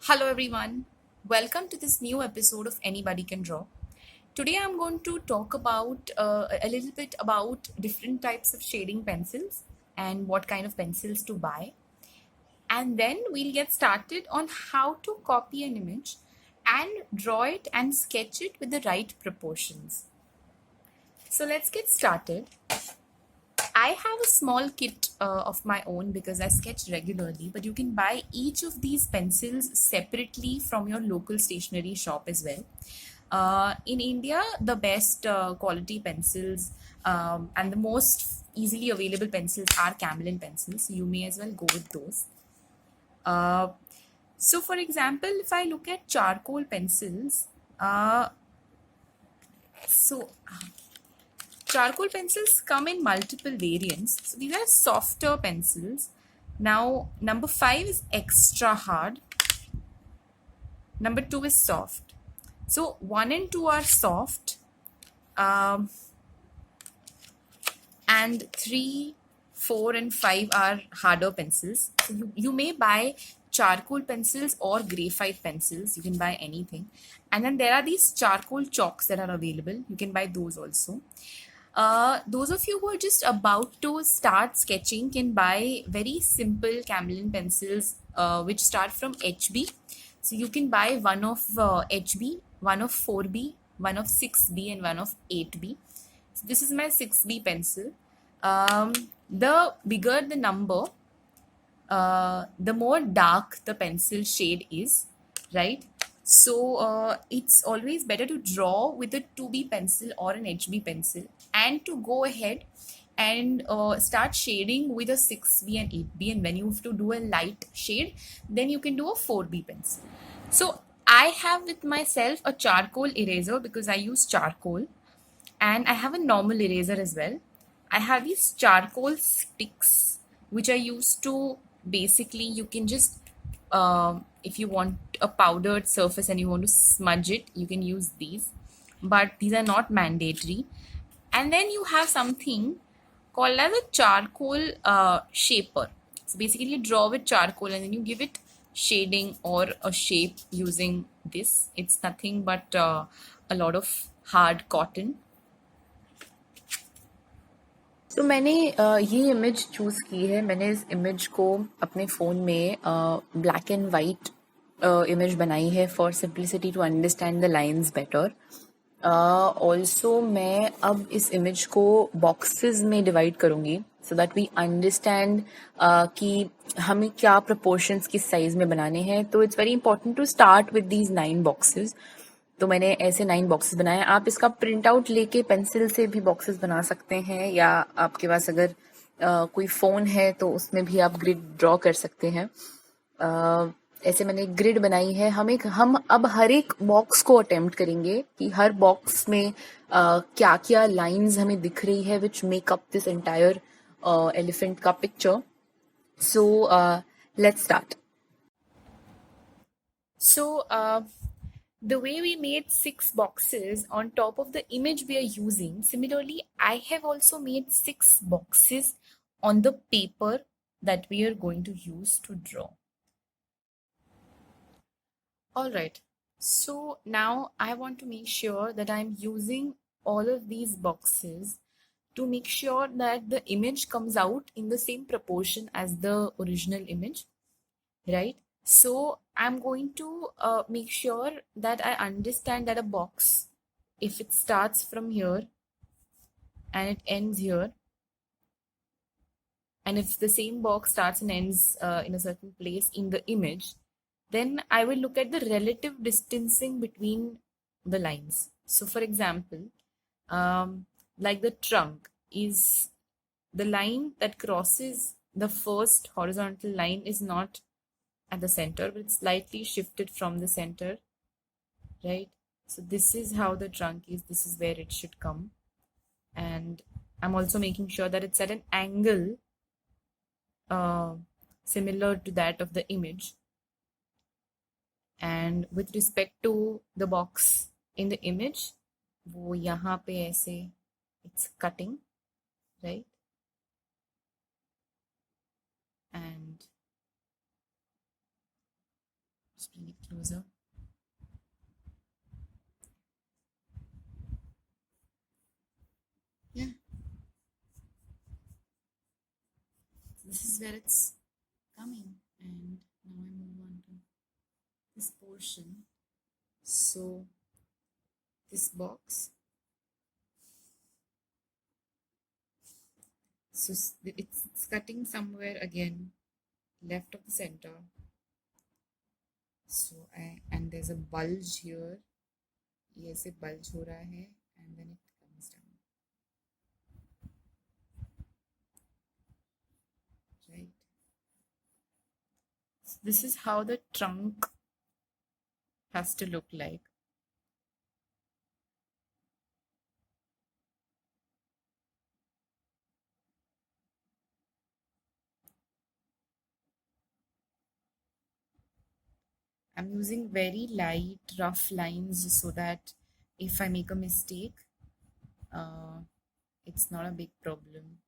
Hello everyone, welcome to this new episode of Anybody Can Draw. Today I'm going to talk about a little bit about different types of shading pencils and what kind of pencils to buy. And then we'll get started on how to copy an image and draw it and sketch it with the right proportions. So let's get started. I have a small kit of my own because I sketch regularly, but you can buy each of these pencils separately from your local stationery shop as well. In India, the best quality pencils and the most easily available pencils are Camlin pencils. So you may as well go with those. Uh, so, for example, if I look at charcoal pencils, uh, so charcoal pencils come in multiple variants. So these are softer pencils. Now, number 5 is extra hard. Number 2 is soft. So 1 and 2 are soft. And 3, 4, and 5 are harder pencils. So you may buy charcoal pencils or graphite pencils. You can buy anything. And then there are these charcoal chalks that are available. You can buy those also. Those of you who are just about to start sketching can buy very simple Camlin pencils which start from HB. So you can buy one of HB, one of 4B, one of 6B, and one of 8B. So this is my 6B pencil. The bigger the number, the more dark the pencil shade is, right? So it's always better to draw with a 2B pencil or an HB pencil and to go ahead and start shading with a 6B and 8B. And when you have to do a light shade, then you can do a 4B pencil. So I have with myself a charcoal eraser because I use charcoal, and I have a normal eraser as well. I have these charcoal sticks which I used to basically, you can just if you want a powdered surface and you want to smudge it, you can use these, but these are not mandatory. And then you have something called as a charcoal shaper. So basically you draw with charcoal and then you give it shading or a shape using this. It's nothing but a lot of hard cotton. तो मैंने ये image choose की है. मैंने इस image को अपने phone में ब्लैक एंड वाइट इमेज बनाई है for simplicity to understand the lines better. Also मैं अब इस इमेज को बॉक्सेस में डिवाइड करूँगी सो दैट वी अंडरस्टैंड कि हमें क्या प्रपोर्शंस किस साइज़ में बनाने हैं. तो it's very important to start with these 9 boxes. तो मैंने ऐसे 9 बॉक्सेस बनाए. आप इसका प्रिंट आउट लेके पेंसिल से भी बॉक्सेस बना सकते हैं, या आपके पास अगर कोई फ़ोन है तो उसमें भी आप ग्रिड ड्रॉ कर सकते हैं. ऐसे मैंने एक ग्रिड बनाई है. हम अब हर एक बॉक्स को अटेम्प्ट करेंगे कि हर बॉक्स में क्या क्या लाइंस हमें दिख रही है which make up this entire elephant का picture. So let's start. So the way we made 6 boxes on top of the image we are using, similarly I have also made 6 boxes on the paper that we are going to use to draw. All right, so now I want to make sure that I'm using all of these boxes to make sure that the image comes out in the same proportion as the original image, right? So I'm going to make sure that I understand that a box, if it starts from here and it ends here, and if the same box starts and ends in a certain place in the image, then I will look at the relative distancing between the lines. So for example, like the trunk is the line that crosses the first horizontal line is not at the center, but it's slightly shifted from the center, right? So this is how the trunk is. This is where it should come. And I'm also making sure that it's at an angle similar to that of the image. And with respect to the box in the image, वो यहाँ पे ऐसे it's cutting, right? And Just bring it closer. Yeah. This is where it's coming, and now I move on to this portion. So this box, so it's cutting somewhere again left of the center. So and there's a bulge here. ये ऐसे bulge हो रहा है, and then it comes down. Right. So this is how the trunk has to look like. I'm using very light, rough lines so that if I make a mistake, it's not a big problem.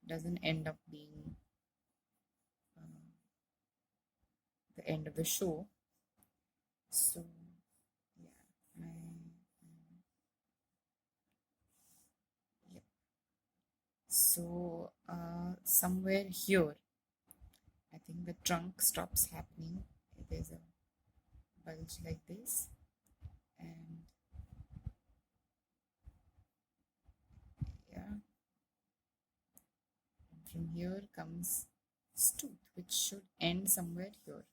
It doesn't end up being the end of the show. So, yeah, yep. So, somewhere here, I think the trunk stops happening. There's a bulge like this, and yeah, and from here comes this tooth, which should end somewhere here.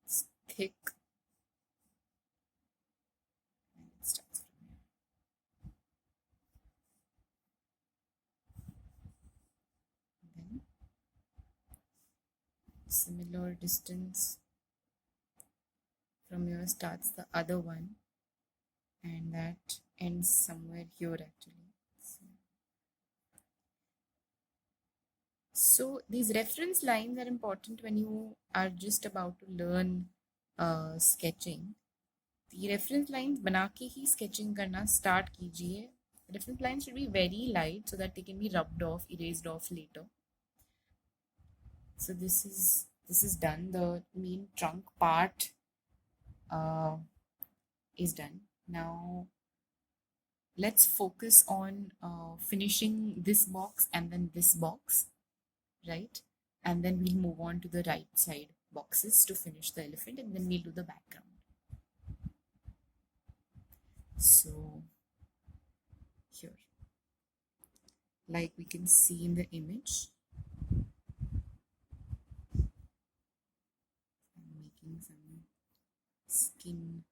It's thick, and it starts from here. Then similar distance from here starts the other one, and that ends somewhere here actually. So these reference lines are important when you are just about to learn sketching. The reference lines बना के ही sketching करना start कीजिए. Reference lines should be very light so that they can be rubbed off, erased off later. So this is done. The main trunk part is done. Now let's focus on finishing this box and then this box, right? And then we'll move on to the right side boxes to finish the elephant, and then we'll do the background. So here, like we can see in the image, I'm making some skin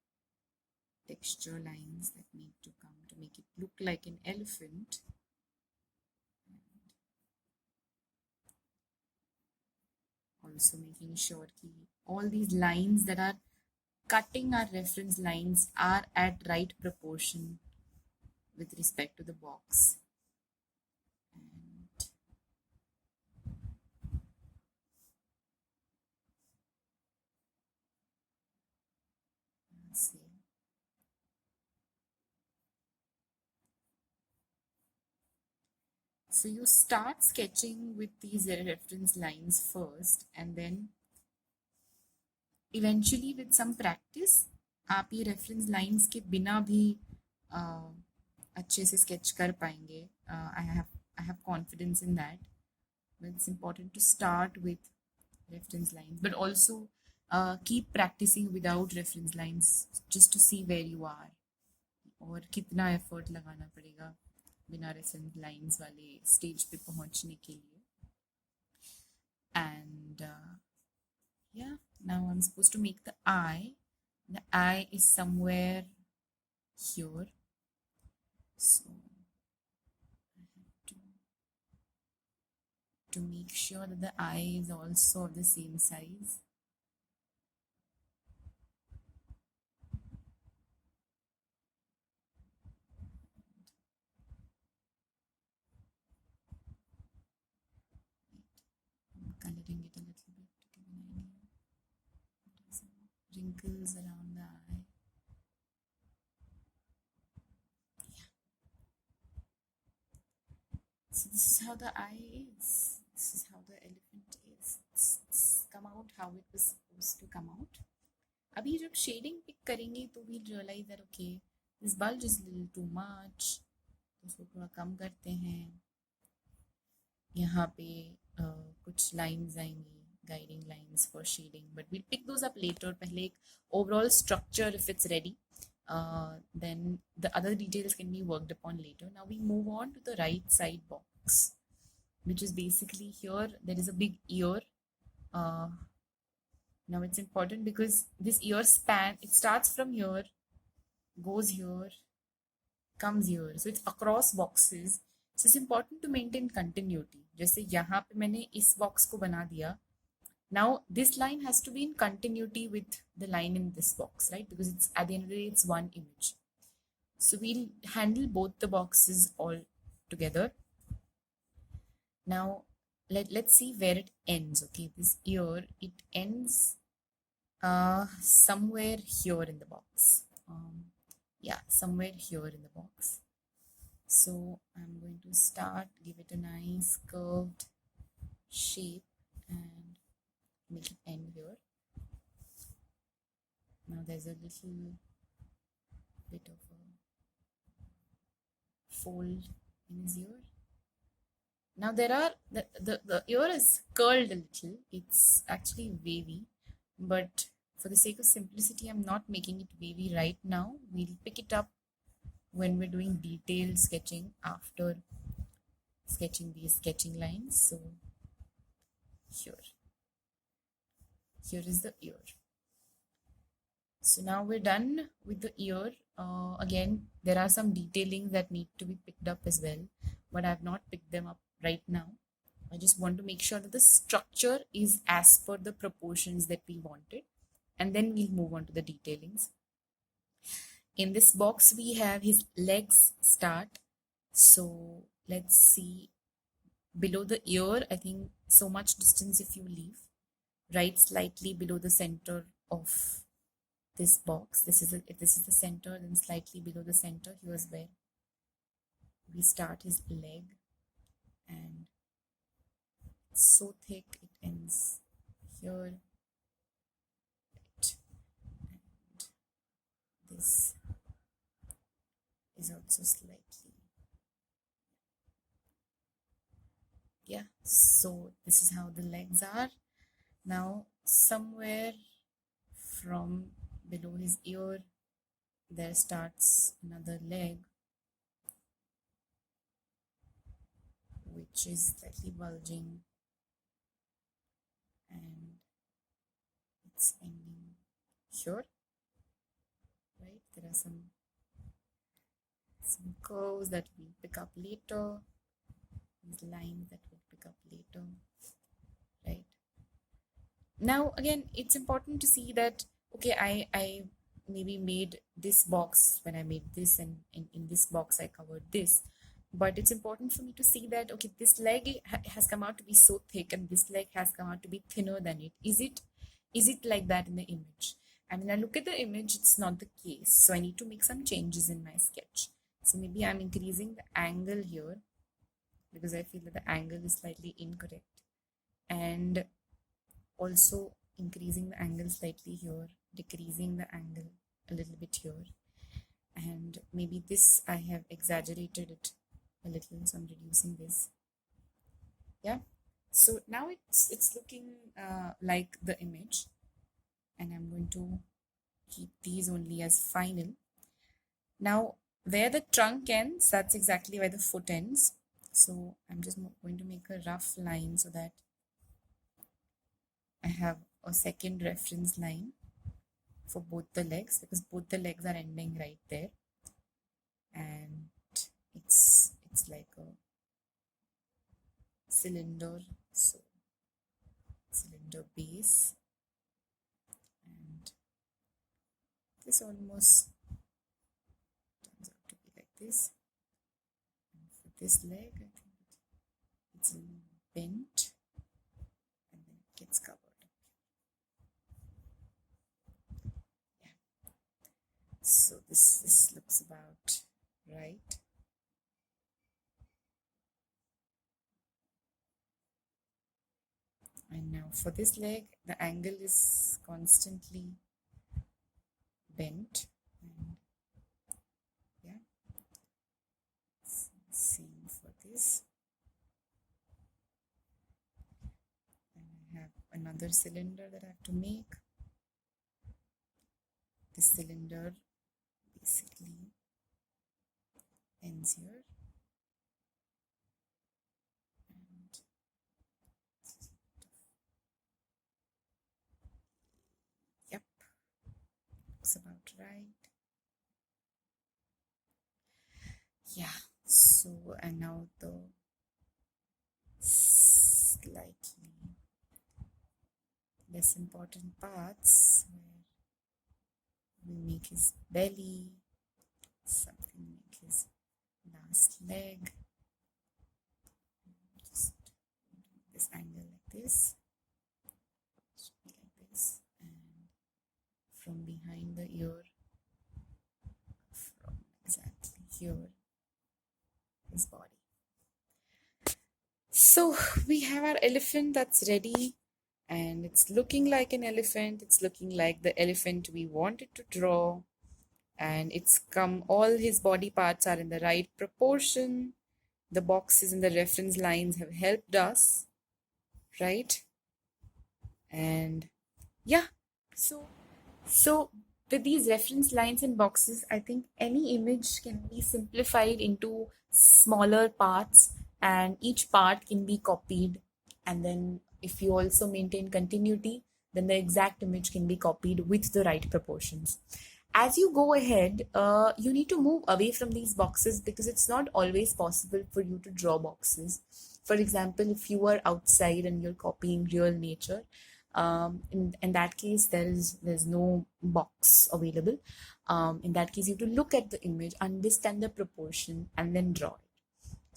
texture lines that need to come to make it look like an elephant. And also making sure that all these lines that are cutting our reference lines are at right proportion with respect to the box. And let's see. So you start sketching with these reference lines first, and then eventually with some practice आप ये reference lines के बिना भी अच्छे से sketch कर पाएंगे. I have confidence in that. But it's important to start with reference lines, but also keep practicing without reference lines just to see where you are और कितना effort लगाना पड़ेगा बिना reference lines वाले stage पे पहुंचने के लिए. And yeah, now I'm supposed to make the eye. The eye is somewhere here. So I have to make sure that the eye is also of the same size. I'm coloring it a little bit to give an idea. Some wrinkles around the eye. So this is how the eye is. This is how the elephant is. It's come out how it was supposed to come out. अभी जब shading pick करेंगे तो we'll realize that okay, this bulge is a little too much. तो उसको थोड़ा कम करते हैं. यहाँ पे कुछ लाइंस आएंगी, guiding lines for shading, but we'll pick those up later. पहले एक overall structure if it's ready. Then the other details can be worked upon later. Now we move on to the right side box, which is basically here. There is a big ear. Now it's important because this ear span, it starts from here, goes here, comes here. So it's across boxes. So it's important to maintain continuity. जैसे यहाँ पे मैंने इस box को बना दिया. Now this line has to be in continuity with the line in this box, right? Because it's at the end of the day, it's one image. So we'll handle both the boxes all together. Now let's see where it ends. Okay, this ear, it ends somewhere here in the box. Yeah, somewhere here in the box. So I'm going to start, give it a nice curved shape and make it end here. Now there's a little bit of a fold in his ear. Now there are, the ear is curled a little. It's actually wavy, but for the sake of simplicity, I'm not making it wavy right now. We'll pick it up when we're doing detailed sketching after sketching these sketching lines. So here is the ear. So now we're done with the ear. Again, there are some detailing that need to be picked up as well, but I've not picked them up right now. I just want to make sure that the structure is as per the proportions that we wanted, and then we'll move on to the detailings. In this box, we have his legs start. So let's see, below the ear, I think so much distance if you leave, right slightly below the center of this box. If this is the center, then slightly below the center, here's where we start his leg, and it's so thick it ends here. Right. And this is also slightly, yeah, so this is how the legs are. Now somewhere from below his ear there starts another leg, which is slightly bulging, and it's ending here, right? There are some curves that we'll pick up later, these lines that we'll pick up later, right? Now again, it's important to see that okay, I maybe made this box when I made this, and in this box I covered this, but it's important for me to see that okay, this leg has come out to be so thick and this leg has come out to be thinner than it. Is it like that in the image? And when I look at the image, it's not the case, so I need to make some changes in my sketch. So maybe I'm increasing the angle here because I feel that the angle is slightly incorrect, and also increasing the angle slightly here, decreasing the angle a little bit here, and maybe this I have exaggerated it a little, so I'm reducing this. Yeah, so now it's looking like the image, and I'm going to keep these only as final. Now where the trunk ends, that's exactly where the foot ends. So I'm just going to make a rough line so that I have a second reference line for both the legs, because both the legs are ending right there, and it's like a cylinder, so cylinder base, and this almost turns out to be like this. And for this leg, I think it's a little bent, and then it gets covered. So this looks about right. And now for this leg, the angle is constantly bent. And yeah, same for this. And I have another cylinder that I have to make. This cylinder basically ends here. And yep, looks about right. Yeah, so and now the slightly less important parts where we make his belly, something make his last leg. Just this angle like this, should be like this, and from behind the ear, from exactly here, his body. So we have our elephant that's ready, and it's looking like an elephant. It's looking like the elephant we wanted to draw, and it's come, all his body parts are in the right proportion. The boxes and the reference lines have helped us, right? And yeah, so with these reference lines and boxes, I think any image can be simplified into smaller parts, and each part can be copied. And then if you also maintain continuity, then the exact image can be copied with the right proportions. As you go ahead, you need to move away from these boxes because it's not always possible for you to draw boxes. For example, if you are outside and you're copying real nature, in that case, there's no box available. In that case, you have to look at the image, understand the proportion, and then draw it.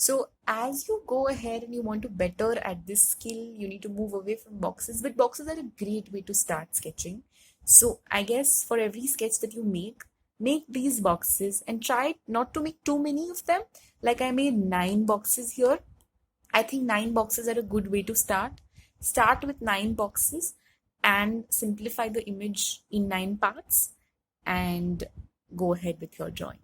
So as you go ahead and you want to better at this skill, you need to move away from boxes. But boxes are a great way to start sketching. So I guess for every sketch that you make these boxes and try not to make too many of them. Like I made 9 boxes here. I think 9 boxes are a good way to start. Start with 9 boxes and simplify the image in 9 parts and go ahead with your drawing.